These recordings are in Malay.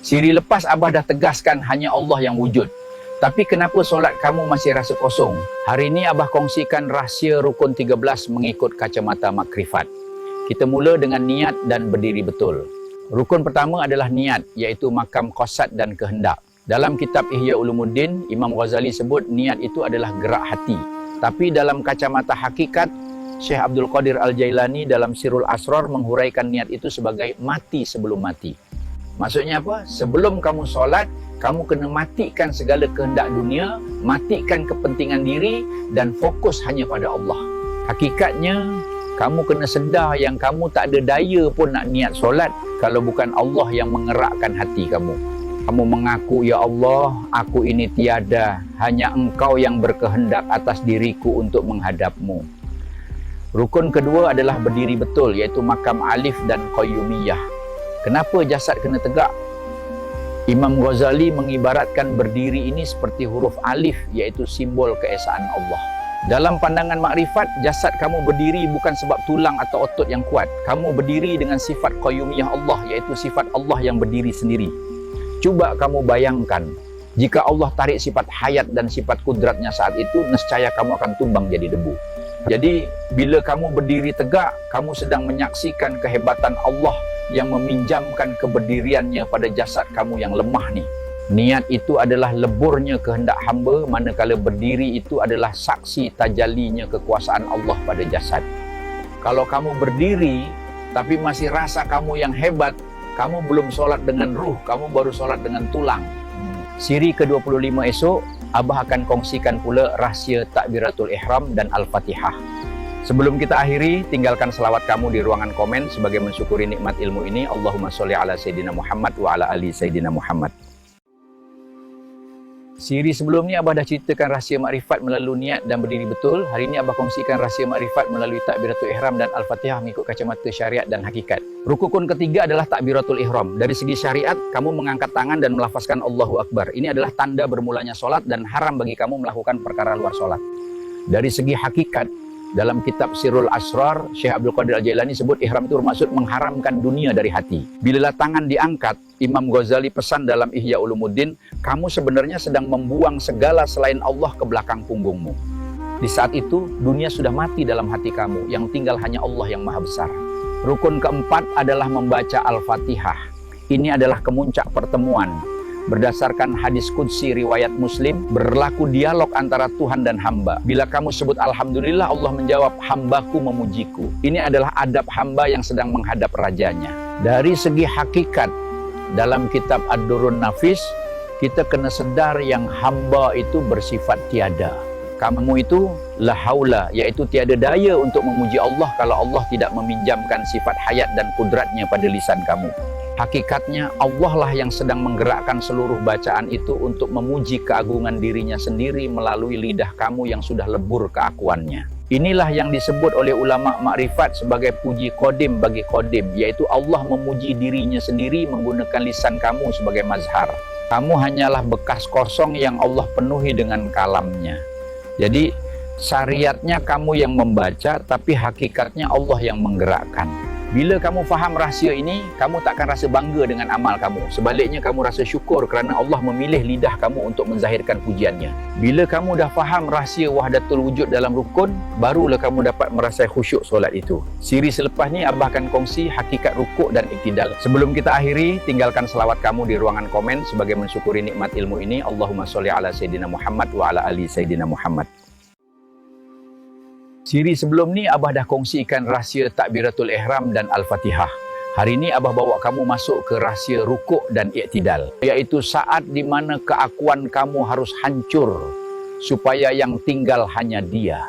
Siri lepas Abah dah tegaskan hanya Allah yang wujud. Tapi kenapa solat kamu masih rasa kosong? Hari ini Abah kongsikan rahsia rukun 13 mengikut kacamata makrifat. Kita mula dengan niat dan berdiri betul. Rukun pertama adalah niat, iaitu makam qasad dan kehendak. Dalam kitab Ihya Ulumuddin, Imam Ghazali sebut niat itu adalah gerak hati. Tapi dalam kacamata hakikat, Syekh Abdul Qadir Al-Jailani dalam Sirul Asrar menghuraikan niat itu sebagai mati sebelum mati. Maksudnya apa? Sebelum kamu solat, kamu kena matikan segala kehendak dunia, matikan kepentingan diri dan fokus hanya pada Allah. Hakikatnya, kamu kena sedar yang kamu tak ada daya pun nak niat solat kalau bukan Allah yang mengerakkan hati kamu. Kamu mengaku, ya Allah, aku ini tiada, hanya Engkau yang berkehendak atas diriku untuk menghadapmu. Rukun kedua adalah berdiri betul, iaitu makam alif dan qayyumiyah. Kenapa jasad kena tegak? Imam Ghazali mengibaratkan berdiri ini seperti huruf alif, iaitu simbol keesaan Allah. Dalam pandangan makrifat, jasad kamu berdiri bukan sebab tulang atau otot yang kuat. Kamu berdiri dengan sifat qayyumiyah Allah, iaitu sifat Allah yang berdiri sendiri. Cuba kamu bayangkan, jika Allah tarik sifat hayat dan sifat kudratnya saat itu, nescaya kamu akan tumbang jadi debu. Jadi, bila kamu berdiri tegak, kamu sedang menyaksikan kehebatan Allah yang meminjamkan keberdiriannya pada jasad kamu yang lemah ni. Niat itu adalah leburnya kehendak hamba, manakala berdiri itu adalah saksi tajallinya kekuasaan Allah pada jasad. Kalau kamu berdiri, tapi masih rasa kamu yang hebat, kamu belum solat dengan ruh, kamu baru solat dengan tulang. Siri ke-25 esok, Abah akan kongsikan pula rahsia takbiratul ihram dan al-fatihah. Sebelum kita akhiri, tinggalkan selawat kamu di ruangan komen sebagai mensyukuri nikmat ilmu ini. Allahumma sholli ala Sayyidina Muhammad wa ala ali Sayyidina Muhammad. Siri sebelum ni Abah dah ceritakan rahsia makrifat melalui niat dan berdiri betul. Hari ini Abah kongsikan rahsia makrifat melalui takbiratul ihram dan al-fatihah mengikut kacamata syariat dan hakikat. Rukun ketiga adalah takbiratul ihram. Dari segi syariat, kamu mengangkat tangan dan melafazkan Allahu Akbar. Ini adalah tanda bermulanya solat dan haram bagi kamu melakukan perkara luar solat. Dari segi hakikat, dalam kitab Sirul Asrar, Syekh Abdul Qadir Al-Jailani sebut ihram itu bermaksud mengharamkan dunia dari hati. Bila tangan diangkat, Imam Ghazali pesan dalam Ihya Ulumuddin, kamu sebenarnya sedang membuang segala selain Allah ke belakang punggungmu. Di saat itu, dunia sudah mati dalam hati kamu, yang tinggal hanya Allah yang maha besar. Rukun keempat adalah membaca Al-Fatihah. Ini adalah kemuncak pertemuan. Berdasarkan hadis qudsi riwayat Muslim, berlaku dialog antara Tuhan dan hamba. Bila kamu sebut Alhamdulillah, Allah menjawab, hambaku memujiku. Ini adalah adab hamba yang sedang menghadap rajanya. Dari segi hakikat, dalam kitab Ad-Durrun Nafis, kita kena sedar yang hamba itu bersifat tiada. Kamu itu la haula, iaitu tiada daya untuk memuji Allah kalau Allah tidak meminjamkan sifat hayat dan kudratnya pada lisan kamu. Hakikatnya Allah lah yang sedang menggerakkan seluruh bacaan itu untuk memuji keagungan dirinya sendiri melalui lidah kamu yang sudah lebur keakuannya. Inilah yang disebut oleh ulama makrifat sebagai puji qadim bagi qadim, yaitu Allah memuji dirinya sendiri menggunakan lisan kamu sebagai mazhar. Kamu hanyalah bekas kosong yang Allah penuhi dengan kalamnya. Jadi syariatnya kamu yang membaca, tapi hakikatnya Allah yang menggerakkan. Bila kamu faham rahsia ini, kamu takkan rasa bangga dengan amal kamu. Sebaliknya, kamu rasa syukur kerana Allah memilih lidah kamu untuk menzahirkan pujiannya. Bila kamu dah faham rahsia wahdatul wujud dalam rukun, barulah kamu dapat merasai khusyuk solat itu. Siri selepas ni, Abah akan kongsi hakikat rukuk dan iktidal. Sebelum kita akhiri, tinggalkan selawat kamu di ruangan komen sebagai mensyukuri nikmat ilmu ini. Allahumma sholli ala Sayyidina Muhammad wa ala ali Sayyidina Muhammad. Siri sebelum ni Abah dah kongsikan rahsia takbiratul ihram dan al-fatihah. Hari ini Abah bawa kamu masuk ke rahsia rukuk dan iktidal, iaitu saat di mana keakuan kamu harus hancur supaya yang tinggal hanya Dia.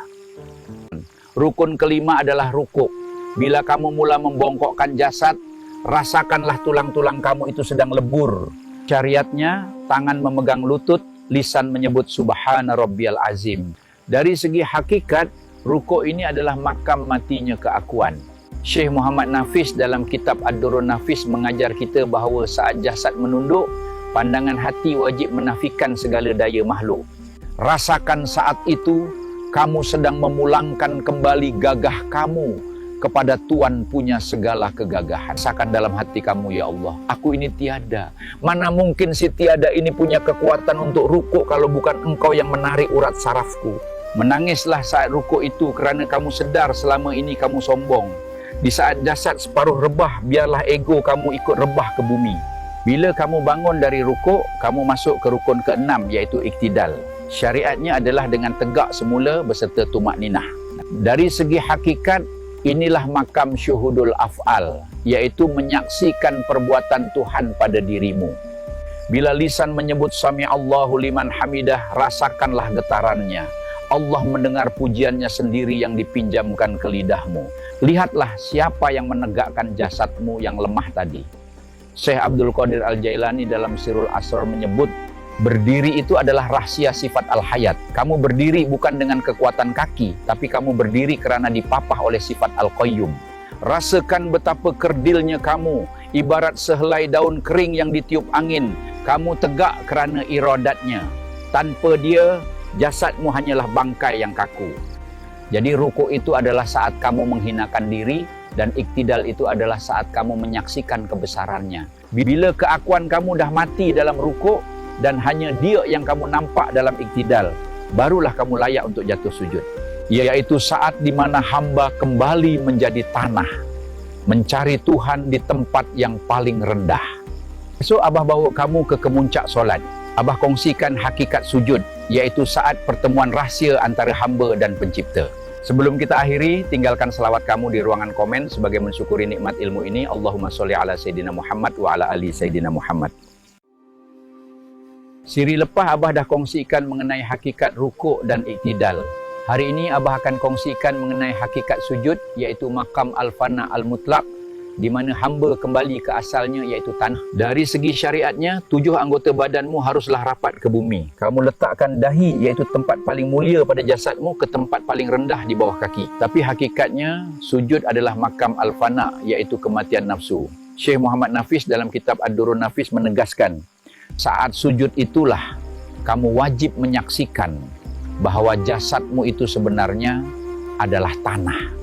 Rukun kelima adalah rukuk. Bila kamu mula membongkokkan jasad, rasakanlah tulang-tulang kamu itu sedang lebur. Syariatnya, tangan memegang lutut, lisan menyebut subhana rabbiyal azim. Dari segi hakikat, rukuk ini adalah makam matinya keakuan. Syekh Muhammad Nafis dalam kitab Ad-Durrun Nafis mengajar kita bahawa saat jasad menunduk, pandangan hati wajib menafikan segala daya makhluk. Rasakan saat itu, kamu sedang memulangkan kembali gagah kamu kepada Tuhan punya segala kegagahan. Rasakan dalam hati kamu, ya Allah, aku ini tiada. Mana mungkin si tiada ini punya kekuatan untuk rukuk kalau bukan Engkau yang menarik urat sarafku. Menangislah saat rukuk itu kerana kamu sedar selama ini kamu sombong. Di saat jasad separuh rebah, biarlah ego kamu ikut rebah ke bumi. Bila kamu bangun dari rukuk, kamu masuk ke rukun ke-6 iaitu iktidal. Syariatnya adalah dengan tegak semula beserta tumakninah. Dari segi hakikat, inilah makam syuhudul af'al, iaitu menyaksikan perbuatan Tuhan pada dirimu. Bila lisan menyebut sami Allahu liman hamidah, rasakanlah getarannya. Allah mendengar pujiannya sendiri yang dipinjamkan ke lidahmu. Lihatlah siapa yang menegakkan jasadmu yang lemah tadi. Syekh Abdul Qadir Al-Jailani dalam Sirul Asrar menyebut, berdiri itu adalah rahsia sifat al-hayat. Kamu berdiri bukan dengan kekuatan kaki, tapi kamu berdiri kerana dipapah oleh sifat al-qayyum. Rasakan betapa kerdilnya kamu, ibarat sehelai daun kering yang ditiup angin. Kamu tegak kerana iradatnya. Tanpa dia, jasadmu hanyalah bangkai yang kaku. Jadi rukuk itu adalah saat kamu menghinakan diri, dan iktidal itu adalah saat kamu menyaksikan kebesarannya. Bila keakuan kamu dah mati dalam rukuk, dan hanya dia yang kamu nampak dalam iktidal, barulah kamu layak untuk jatuh sujud. Iaitu saat di mana hamba kembali menjadi tanah, mencari Tuhan di tempat yang paling rendah. So, Abah bawa kamu ke kemuncak solat. Abah kongsikan hakikat sujud, iaitu saat pertemuan rahsia antara hamba dan pencipta. Sebelum kita akhiri, tinggalkan selawat kamu di ruangan komen sebagai mensyukuri nikmat ilmu ini. Allahumma sholli ala Sayyidina Muhammad wa ala ali Sayyidina Muhammad. Siri lepas Abah dah kongsikan mengenai hakikat rukuk dan iktidal. Hari ini Abah akan kongsikan mengenai hakikat sujud, iaitu makam al-fana al-mutlaq, di mana hamba kembali ke asalnya, iaitu tanah. Dari segi syariatnya, 7 anggota badanmu haruslah rapat ke bumi. Kamu letakkan dahi, iaitu tempat paling mulia pada jasadmu, ke tempat paling rendah di bawah kaki. Tapi hakikatnya, sujud adalah makam al-fana, iaitu kematian nafsu. Syekh Muhammad Nafis dalam kitab Ad-Durrun Nafis menegaskan, saat sujud itulah kamu wajib menyaksikan bahawa jasadmu itu sebenarnya adalah tanah.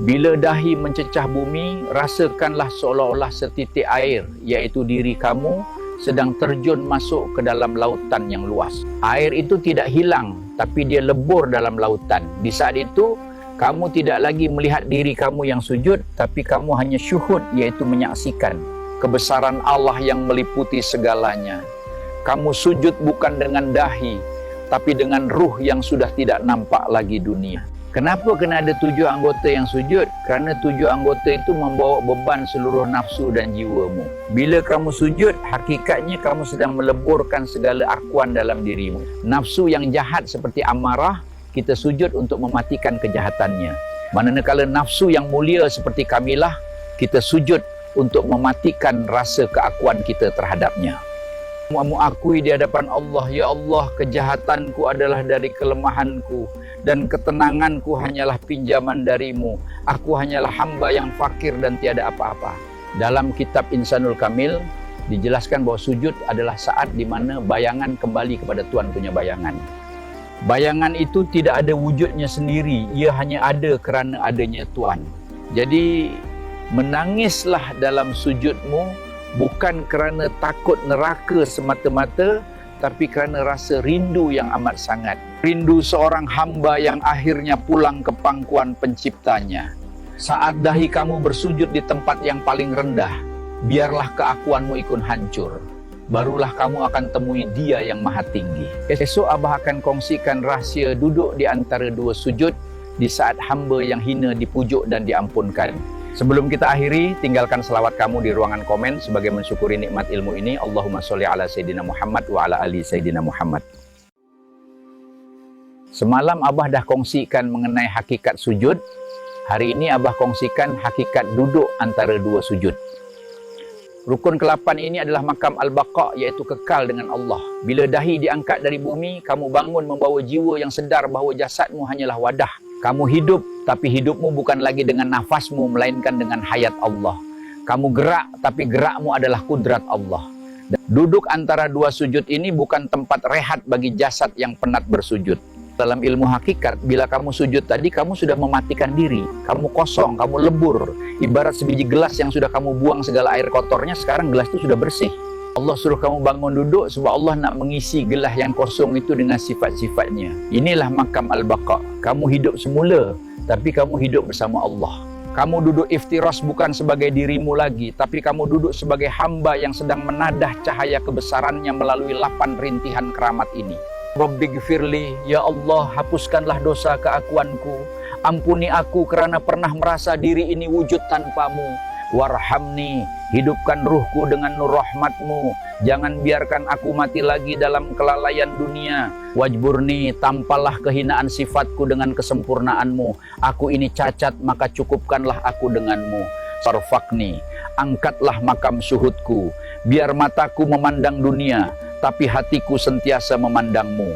Bila dahi mencecah bumi, rasakanlah seolah-olah setitik air, iaitu diri kamu sedang terjun masuk ke dalam lautan yang luas. Air itu tidak hilang, tapi dia lebur dalam lautan. Di saat itu, kamu tidak lagi melihat diri kamu yang sujud, tapi kamu hanya syuhud, iaitu menyaksikan kebesaran Allah yang meliputi segalanya. Kamu sujud bukan dengan dahi, tapi dengan ruh yang sudah tidak nampak lagi dunia. Kenapa kena ada 7 anggota yang sujud? Kerana 7 anggota itu membawa beban seluruh nafsu dan jiwamu. Bila kamu sujud, hakikatnya kamu sedang meleburkan segala akuan dalam dirimu. Nafsu yang jahat seperti amarah, kita sujud untuk mematikan kejahatannya. Manakala nafsu yang mulia seperti kamilah, kita sujud untuk mematikan rasa keakuan kita terhadapnya. Kamu akui di hadapan Allah, ya Allah, kejahatanku adalah dari kelemahanku dan ketenanganku hanyalah pinjaman darimu. Aku hanyalah hamba yang fakir dan tiada apa-apa. Dalam kitab Insanul Kamil dijelaskan bahawa sujud adalah saat di mana bayangan kembali kepada Tuhan punya bayangan. Bayangan itu tidak ada wujudnya sendiri, ia hanya ada kerana adanya Tuhan. Jadi menangislah dalam sujudmu, bukan kerana takut neraka semata-mata, tapi kerana rasa rindu yang amat sangat. Rindu seorang hamba yang akhirnya pulang ke pangkuan penciptanya. Saat dahi kamu bersujud di tempat yang paling rendah, biarlah keakuanmu ikut hancur. Barulah kamu akan temui Dia yang maha tinggi. Esok Abah akan kongsikan rahsia duduk di antara 2 sujud di saat hamba yang hina dipujuk dan diampunkan. Sebelum kita akhiri, tinggalkan selawat kamu di ruangan komen sebagai mensyukuri nikmat ilmu ini. Allahumma sholli ala Sayyidina Muhammad wa ala ali Sayyidina Muhammad. Semalam Abah dah kongsikan mengenai hakikat sujud. Hari ini Abah kongsikan hakikat duduk antara 2 sujud. Rukun ke-8 ini adalah makam al-baqa, iaitu kekal dengan Allah. Bila dahi diangkat dari bumi, kamu bangun membawa jiwa yang sedar bahawa jasadmu hanyalah wadah. Kamu hidup, tapi hidupmu bukan lagi dengan nafasmu, melainkan dengan hayat Allah. Kamu gerak, tapi gerakmu adalah kudrat Allah. Duduk antara 2 sujud ini bukan tempat rehat bagi jasad yang penat bersujud. Dalam ilmu hakikat, bila kamu sujud tadi, kamu sudah mematikan diri. Kamu kosong, kamu lebur. Ibarat sebiji gelas yang sudah kamu buang segala air kotornya, sekarang gelas itu sudah bersih. Allah suruh kamu bangun duduk sebab Allah nak mengisi gelas yang kosong itu dengan sifat-sifatnya. Inilah makam al-baqa. Kamu hidup semula, tapi kamu hidup bersama Allah. Kamu duduk iftiras bukan sebagai dirimu lagi, tapi kamu duduk sebagai hamba yang sedang menadah cahaya kebesarannya melalui 8 rintihan keramat ini. Rabbighfirli, ya Allah, hapuskanlah dosa keakuanku. Ampuni aku kerana pernah merasa diri ini wujud tanpamu. Warhamni, hidupkan ruhku dengan nur rahmatmu. Jangan biarkan aku mati lagi dalam kelalaian dunia. Wajburni, tampalah kehinaan sifatku dengan kesempurnaanmu. Aku ini cacat, maka cukupkanlah aku denganmu. Sarfakni, angkatlah makam syuhudku. Biar mataku memandang dunia, tapi hatiku sentiasa memandangmu.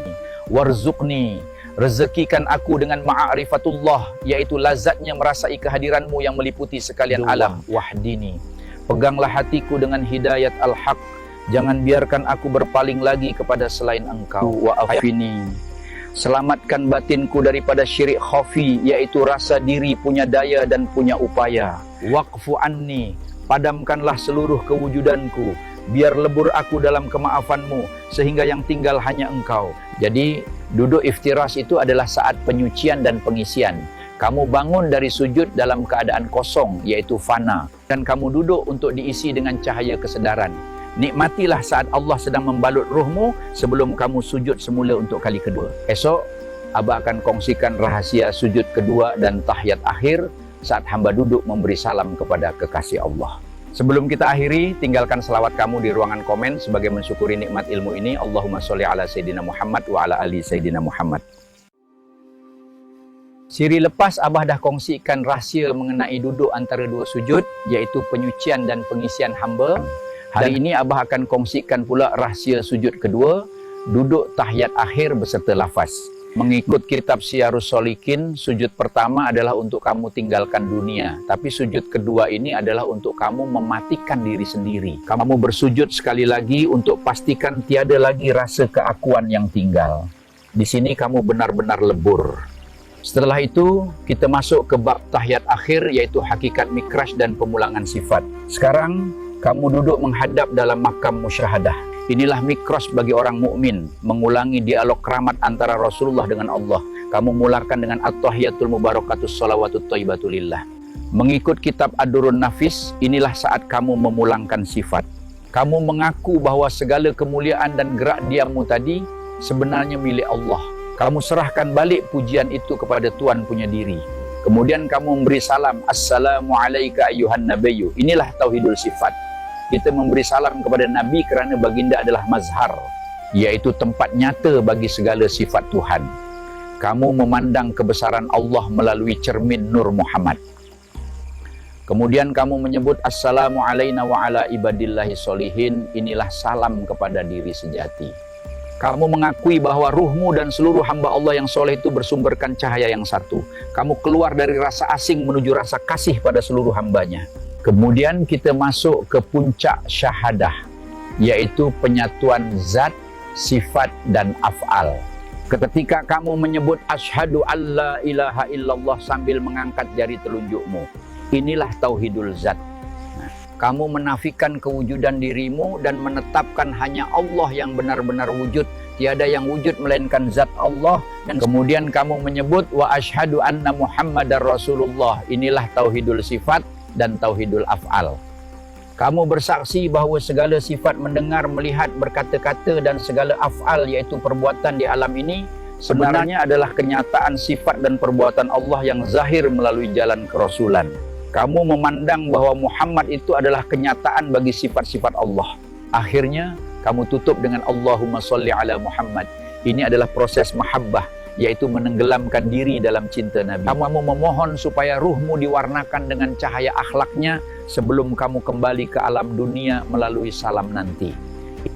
Warzukni, rezekikan aku dengan ma'arifatullah, yaitu lazatnya merasai kehadiranmu yang meliputi sekalian alam. Wahdini, peganglah hatiku dengan hidayat al-haq. Jangan biarkan aku berpaling lagi kepada selain engkau. Wa'afini, selamatkan batinku daripada syirik khafi, yaitu rasa diri punya daya dan punya upaya. Waqfu anni, padamkanlah seluruh kewujudanku. Biar lebur aku dalam kemaafanmu, sehingga yang tinggal hanya engkau. Jadi, duduk iftiras itu adalah saat penyucian dan pengisian. Kamu bangun dari sujud dalam keadaan kosong, yaitu fana. Dan kamu duduk untuk diisi dengan cahaya kesedaran. Nikmatilah saat Allah sedang membalut ruhmu sebelum kamu sujud semula untuk kali kedua. Esok, Abah akan kongsikan rahasia sujud kedua dan tahiyat akhir saat hamba duduk memberi salam kepada kekasih Allah. Sebelum kita akhiri, tinggalkan selawat kamu di ruangan komen sebagai mensyukuri nikmat ilmu ini. Allahumma sholli ala Sayyidina Muhammad wa ala ali Sayyidina Muhammad. Siri lepas Abah dah kongsikan rahsia mengenai duduk antara dua sujud, iaitu penyucian dan pengisian hamba. Hari ini Abah akan kongsikan pula rahsia sujud kedua, duduk tahiyat akhir beserta lafaz. Mengikut kitab Syiarus Sholikin, sujud pertama adalah untuk kamu tinggalkan dunia. Tapi sujud kedua ini adalah untuk kamu mematikan diri sendiri. Kamu bersujud sekali lagi untuk pastikan tiada lagi rasa keakuan yang tinggal. Di sini kamu benar-benar lebur. Setelah itu, kita masuk ke bab tahiyat akhir, yaitu hakikat mikraj dan pemulangan sifat. Sekarang, kamu duduk menghadap dalam makam musyahadah. Inilah mikraj bagi orang mukmin, mengulangi dialog keramat antara Rasulullah dengan Allah. Kamu mulakan dengan at-tahiyatul mubarakatus salawatut thayyibatulillah. Mengikut kitab Ad-Durrun Nafis, inilah saat kamu memulangkan sifat. Kamu mengaku bahawa segala kemuliaan dan gerak diammu tadi sebenarnya milik Allah. Kamu serahkan balik pujian itu kepada Tuhan punya diri. Kemudian kamu memberi salam, Assalamualaikum ayyuhan nabiyyu. Inilah tauhidul sifat. Kita memberi salam kepada Nabi kerana baginda adalah mazhar, yaitu tempat nyata bagi segala sifat Tuhan. Kamu memandang kebesaran Allah melalui cermin Nur Muhammad. Kemudian kamu menyebut Assalamu alayna wa ala ibadillahi sholihin. Inilah salam kepada diri sejati. Kamu mengakui bahawa ruhmu dan seluruh hamba Allah yang soleh itu bersumberkan cahaya yang satu. Kamu keluar dari rasa asing menuju rasa kasih pada seluruh hambanya. Kemudian kita masuk ke puncak syahadah, yaitu penyatuan zat, sifat dan af'al. Ketika kamu menyebut asyhadu alla ilaha illallah sambil mengangkat jari telunjukmu, inilah tauhidul zat. Kamu menafikan kewujudan dirimu dan menetapkan hanya Allah yang benar-benar wujud, tiada yang wujud melainkan zat Allah. Dan kemudian kamu menyebut wa asyhadu anna Muhammadar Rasulullah. Inilah tauhidul sifat dan tauhidul af'al. Kamu bersaksi bahawa segala sifat mendengar, melihat, berkata-kata dan segala af'al, yaitu perbuatan di alam ini, sebenarnya adalah kenyataan sifat dan perbuatan Allah yang zahir melalui jalan kerasulan. Kamu memandang bahawa Muhammad itu adalah kenyataan bagi sifat-sifat Allah. Akhirnya, kamu tutup dengan Allahumma sholli ala Muhammad. Ini adalah proses mahabbah, yaitu menenggelamkan diri dalam cinta Nabi. Kamu memohon supaya ruhmu diwarnakan dengan cahaya akhlaknya sebelum kamu kembali ke alam dunia melalui salam nanti.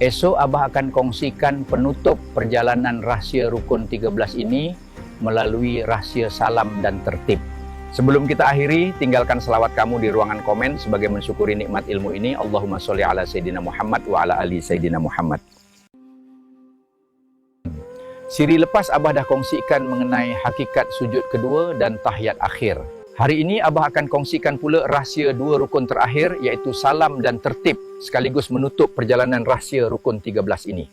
Esok Abah akan kongsikan penutup perjalanan rahsia rukun 13 ini melalui rahsia salam dan tertib. Sebelum kita akhiri, tinggalkan selawat kamu di ruangan komen sebagai mensyukuri nikmat ilmu ini. Allahumma sholli ala Sayyidina Muhammad wa ala ali Sayyidina Muhammad. Siri lepas Abah dah kongsikan mengenai hakikat sujud kedua dan tahiyat akhir. Hari ini Abah akan kongsikan pula rahsia dua rukun terakhir, iaitu salam dan tertib, sekaligus menutup perjalanan rahsia rukun 13 ini.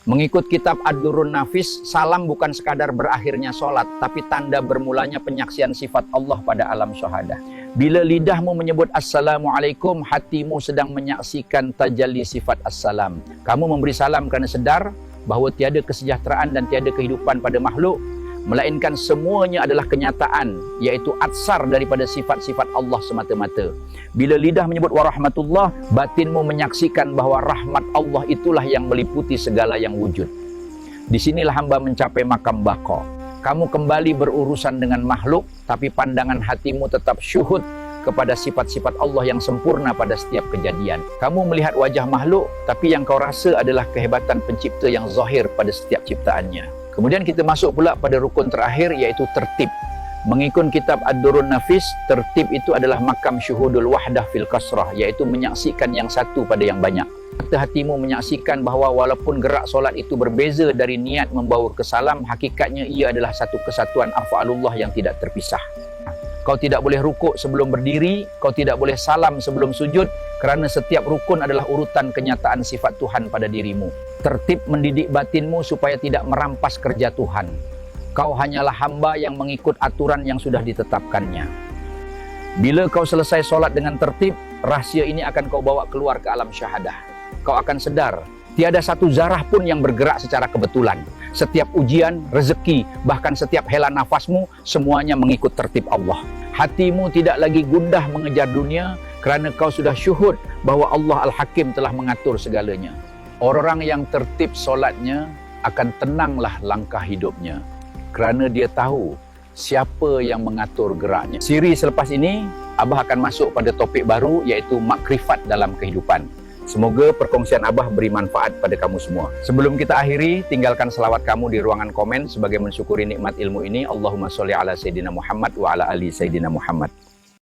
Mengikut kitab Ad-Durrun Nafis, salam bukan sekadar berakhirnya solat, tapi tanda bermulanya penyaksian sifat Allah pada alam syahadah. Bila lidahmu menyebut Assalamualaikum, hatimu sedang menyaksikan tajalli sifat Assalam. Kamu memberi salam kerana sedar bahawa tiada kesejahteraan dan tiada kehidupan pada makhluk, melainkan semuanya adalah kenyataan, iaitu atsar daripada sifat-sifat Allah semata-mata. Bila lidah menyebut warahmatullah, batinmu menyaksikan bahawa rahmat Allah itulah yang meliputi segala yang wujud. Di sinilah hamba mencapai makam baqa. Kamu kembali berurusan dengan makhluk, tapi pandangan hatimu tetap syuhud kepada sifat-sifat Allah yang sempurna pada setiap kejadian. Kamu melihat wajah makhluk, tapi yang kau rasa adalah kehebatan pencipta yang zahir pada setiap ciptaannya. Kemudian kita masuk pula pada rukun terakhir, iaitu tertib. Mengikut kitab Ad-Durrun Nafis, tertib itu adalah makam syuhudul wahdah fil kasrah, iaitu menyaksikan yang satu pada yang banyak. Hatimu menyaksikan bahawa walaupun gerak solat itu berbeza dari niat membawa ke salam, hakikatnya ia adalah satu kesatuan af'alullah yang tidak terpisah. Kau tidak boleh rukuk sebelum berdiri, kau tidak boleh salam sebelum sujud, kerana setiap rukun adalah urutan kenyataan sifat Tuhan pada dirimu. Tertib mendidik batinmu supaya tidak merampas kerja Tuhan. Kau hanyalah hamba yang mengikut aturan yang sudah ditetapkannya. Bila kau selesai solat dengan tertib, rahsia ini akan kau bawa keluar ke alam syahadah. Kau akan sedar, tiada satu zarah pun yang bergerak secara kebetulan. Setiap ujian, rezeki, bahkan setiap hela nafasmu, semuanya mengikut tertib Allah. Hatimu tidak lagi gundah mengejar dunia, kerana kau sudah syuhud bahawa Allah Al-Hakim telah mengatur segalanya. Orang yang tertib solatnya akan tenanglah langkah hidupnya, kerana dia tahu siapa yang mengatur geraknya. Siri selepas ini, Abah akan masuk pada topik baru, iaitu makrifat dalam kehidupan. Semoga perkongsian Abah beri manfaat pada kamu semua. Sebelum kita akhiri, tinggalkan selawat kamu di ruangan komen sebagai mensyukuri nikmat ilmu ini. Allahumma sholli ala Sayyidina Muhammad wa ala ali Sayyidina Muhammad.